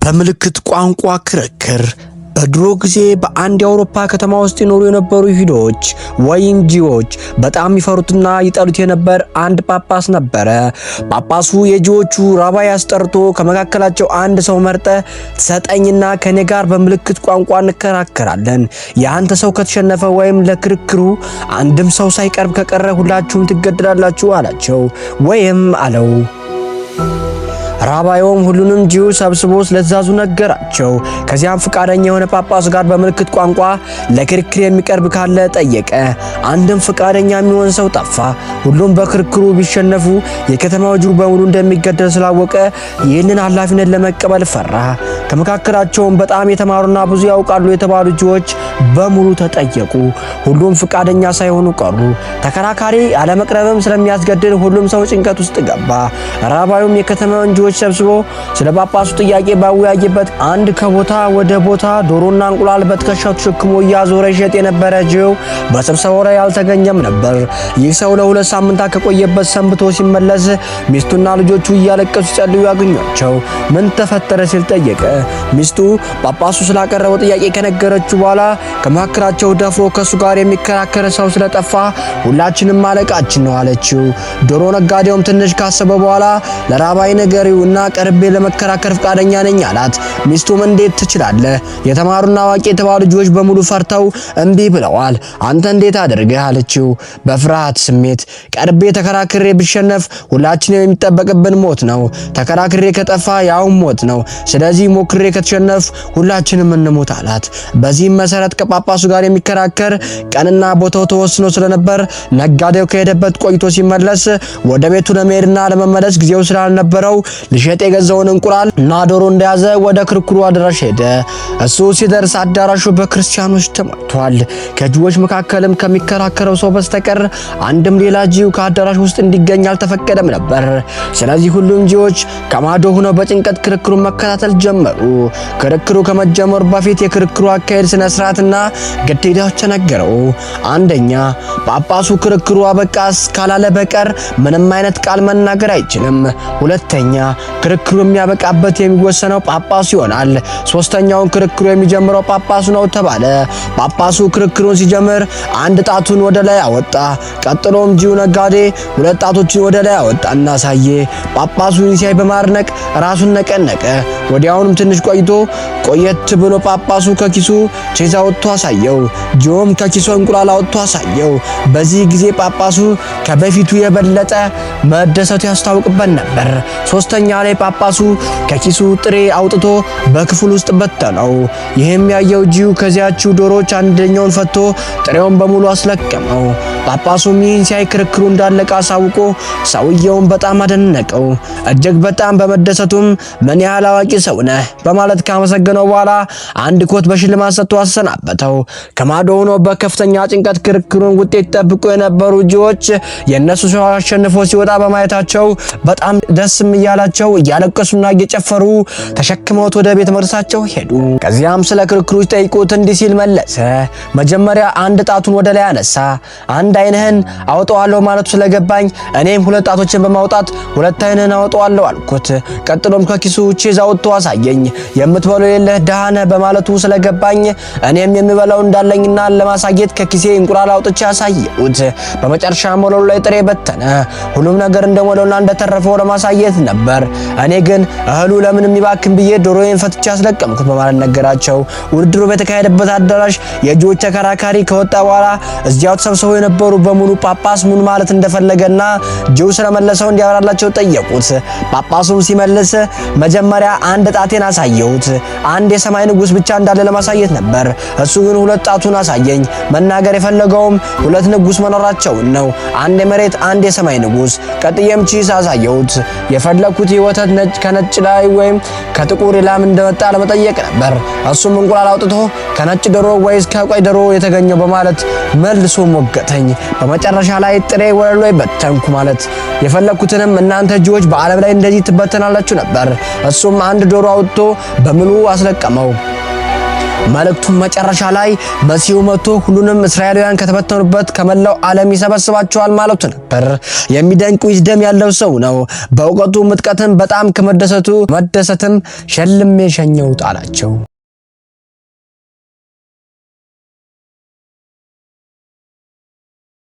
በምልክት ቋንቋ ክርክር በድሮ ጊዜ በአንድ የአውሮፓ ከተማ ውስጥ ይኖሩ የነበሩ ይሁዶች ወይም ጂዎች በጣም ይፈሩትና ይጠሉት የነበር አንድ ጳጳስ ነበረ። ጳጳሱ የጂዎቹ ራባይ አስጠርቶ ከመካከላቸው አንድ ሰው መርጠ ሰጠኝና ከኔ ጋር በምልክት ቋንቋ እንከራከራለን። የአንተ ሰው ከተሸነፈ ወይም ለክርክሩ አንድም ሰው ሳይቀርብ ከቀረ ሁላችሁም ትገደላላችሁ አላቸው ወይም አለው። ራባዮም ሁሉንም ጂው ሰብስቦ ስለትእዛዙ ነገራቸው። ከዚያም ፍቃደኛ የሆነ ጳጳስ ጋር በምልክት ቋንቋ ለክርክር የሚቀርብ ካለ ጠየቀ። አንድም ፍቃደኛ የሚሆን ሰው ጠፋ። ሁሉም በክርክሩ ቢሸነፉ የከተማው ጂው በሙሉ እንደሚገደል ስላወቀ ይህንን ኃላፊነት ለመቀበል ፈራ። ከመካከላቸውም በጣም የተማሩና ብዙ ያውቃሉ የተባሉ ጂዎች በሙሉ ተጠየቁ። ሁሉም ፍቃደኛ ሳይሆኑ ቀሩ። ተከራካሪ አለመቅረብም ስለሚያስገድል ሁሉም ሰው ጭንቀት ውስጥ ገባ። ራባዩም የከተማውን ጂዎች ሰብስቦ ስለ ጳጳሱ ጥያቄ ባወያየበት አንድ ከቦታ ወደ ቦታ ዶሮና እንቁላል በትከሻው ተሸክሞ እያዞረ ይሸጥ የነበረ ጂው በስብሰባው ላይ አልተገኘም ነበር። ይህ ሰው ለሁለት ሳምንታት ከቆየበት ሰንብቶ ሲመለስ ሚስቱና ልጆቹ እያለቀሱ ሲጸልዩ ያገኟቸው። ምን ተፈጠረ ሲል ጠየቀ። ሚስቱ ጳጳሱ ስላቀረበው ጥያቄ ከነገረችው በኋላ ከመካከላቸው ደፍሮ ከሱ ጋር የሚከራከር ሰው ስለጠፋ ሁላችንም አለቃችን ነው አለችው። ዶሮ ነጋዴውም ትንሽ ካሰበ በኋላ ለራባይ ነገሪው እና ቀርቤ ለመከራከር ፍቃደኛ ነኝ አላት። ሚስቱም እንዴት ትችላለህ? የተማሩና አዋቂ የተባሉ ልጆች በሙሉ ፈርተው እምቢ ብለዋል። አንተ እንዴት አድርገህ አለችው። በፍርሃት ስሜት ቀርቤ ተከራክሬ ብሸነፍ ሁላችንም የሚጠበቅብን ሞት ነው። ተከራክሬ ከጠፋ ያው ሞት ነው። ስለዚህ ሞክሬ ከተሸነፍ ሁላችንም እንሞት አላት። በዚህም መሰረት ከጳጳሱ ጋር የሚከራከር ቀንና ቦታው ተወስኖ ስለነበር ነጋዴው ከሄደበት ቆይቶ ሲመለስ ወደ ቤቱ ለመሄድና ለመመለስ ጊዜው ስላልነበረው ልሸጥ የገዛውን እንቁላል እና ዶሮ እንደያዘ ወደ ክርክሩ አዳራሽ ሄደ። እሱ ሲደርስ አዳራሹ በክርስቲያኖች ተሞልቷል። ከጂዎች መካከልም ከሚከራከረው ሰው በስተቀር አንድም ሌላ ጂው ከአዳራሽ ውስጥ እንዲገኝ አልተፈቀደም ነበር። ስለዚህ ሁሉም ጂዎች ከማዶ ሆነው በጭንቀት ክርክሩን መከታተል ጀመሩ። ክርክሩ ከመጀመሩ በፊት የክርክሩ አካሄድ ስነ ስርዓትና ግዴታዎች ተነገረው። አንደኛ፣ ጳጳሱ ክርክሩ አበቃ እስካላለ በቀር ምንም አይነት ቃል መናገር አይችልም። ሁለተኛ፣ ክርክሩ የሚያበቃበት የሚወሰነው ጳጳሱ ይሆናል። ሶስተኛውን ክርክሩ የሚጀምረው ጳጳሱ ነው ተባለ። ጳጳሱ ክርክሩን ሲጀምር አንድ ጣቱን ወደ ላይ አወጣ። ቀጥሎም ጂው ነጋዴ ሁለት ጣቶችን ወደ ላይ አወጣና አሳየ። ጳጳሱን ሲያይ በማድነቅ ራሱን ነቀነቀ። ወዲያውኑም ትንሽ ቆየት ብሎ ጳጳሱ ከኪሱ ቼዝ አውጥቶ አሳየው። ጂውም ከኪሱ እንቁላል አውጥቶ አሳየው። በዚህ ጊዜ ጳጳሱ ከበፊቱ የበለጠ መደሰቱ ያስታውቅበት ነበር። ሶስተኛ ላይ ጳጳሱ ከኪሱ ጥሬ አውጥቶ በክፍል ውስጥ በተነው። ይህም ያየው ጂው ከዚያችው ዶሮች አንደኛውን ፈቶ ጥሬውን በሙሉ አስለቀመው። ጳጳሱም ይህን ሲያይ ክርክሩ እንዳለቀ አሳውቆ ሰውየውን በጣም አደነቀው። እጅግ በጣም በመደሰቱም ምን ያህል አዋቂ ሰው ነህ በማለት ካመሰገነው በኋላ አንድ ኮት በሽልማት ሰጥቶ አሰናበተው። ከማዶ ሆኖ በከፍተኛ ጭንቀት ክርክሩን ውጤት ጠብቆ የነበሩ ጂዎች የነሱ ሰው አሸንፎ ሲወጣ በማየታቸው በጣም ደስም እያላቸው እያለቀሱና እየጨፈሩ ተሸክመውት ወደ ቤተ መቅደሳቸው ሄዱ። ከዚያም ስለ ክርክሩ ጠይቁት እንዲህ ሲል መለሰ። መጀመሪያ አንድ ጣቱን ወደ ላይ አነሳ። አንድ አይንህን አውጣዋለሁ ማለቱ ስለገባኝ እኔም ሁለት ጣቶችን በማውጣት ሁለት አይንህን አውጣዋለሁ አልኩት። ቀጥሎም ከኪሱ ቼዝ አውጥቶ አሳየኝ። የምትበለው የለህ ደሃ ነህ በማለቱ ስለገባኝ እኔም የሚበላው እንዳለኝና ለማሳየት ከኪሴ እንቁላል አውጥቼ አሳየሁት። በመጨረሻ ወለሉ ላይ ጥሬ በተነ። ሁሉም ነገር እንደሞለውና እንደተረፈው ለማሳየት ነበር። እኔ ግን እህሉ ለምን የሚባክን ብዬ ዶሮዬን ፈትቼ አስለቀምኩት በማለት ነገራቸው። ውድድሩ በተካሄደበት አዳራሽ የጂዎች ተከራካሪ ከወጣ በኋላ እዚያው ተሰብስበው የነበሩ በሙሉ ጳጳስ ምን ማለት እንደፈለገና ጂው ስለመለሰው እንዲያወራላቸው ጠየቁት። ጳጳሱም ሲመልስ መጀመሪያ አንድ ጣቴን አሳየሁት። አንድ የሰማይ ንጉስ ብቻ እንዳለ ለማሳየት ነበር። እሱ ግን ሁለት ጣቱን አሳየኝ። መናገር የፈለገውም ሁለት ንጉስ መኖራቸውን ነው፣ አንድ የመሬት አንድ የሰማይ ንጉስ። ቀጥዬም ቺስ አሳየሁት። የፈለኩት የወተት ነጭ ከነጭ ላይ ወይም ከጥቁር ላም እንደመጣ ለመጠየቅ ነበር። እሱም እንቁላል አውጥቶ ከነጭ ዶሮ ወይስ ከቆይ ዶሮ የተገኘው በማለት መልሶ ሞገተኝ። በመጨረሻ ላይ ጥሬ ወለሉ ላይ በተንኩ ማለት የፈለኩትንም እናንተ ጂዎች በዓለም ላይ እንደዚህ ትበተናላችሁ ነበር። እሱም አንድ ዶሮ አውጥቶ በሙሉ አስለቀመው። መልእክቱን መጨረሻ ላይ መሲሁ መጥቶ ሁሉንም እስራኤላውያን ከተበተኑበት ከመላው ዓለም ይሰበስባቸዋል ማለቱ ነበር። የሚደንቅ ዊዝደም ያለው ሰው ነው። በእውቀቱ ምጥቀትን በጣም ከመደሰትም ሸልሜ ሸኘሁት አላቸው።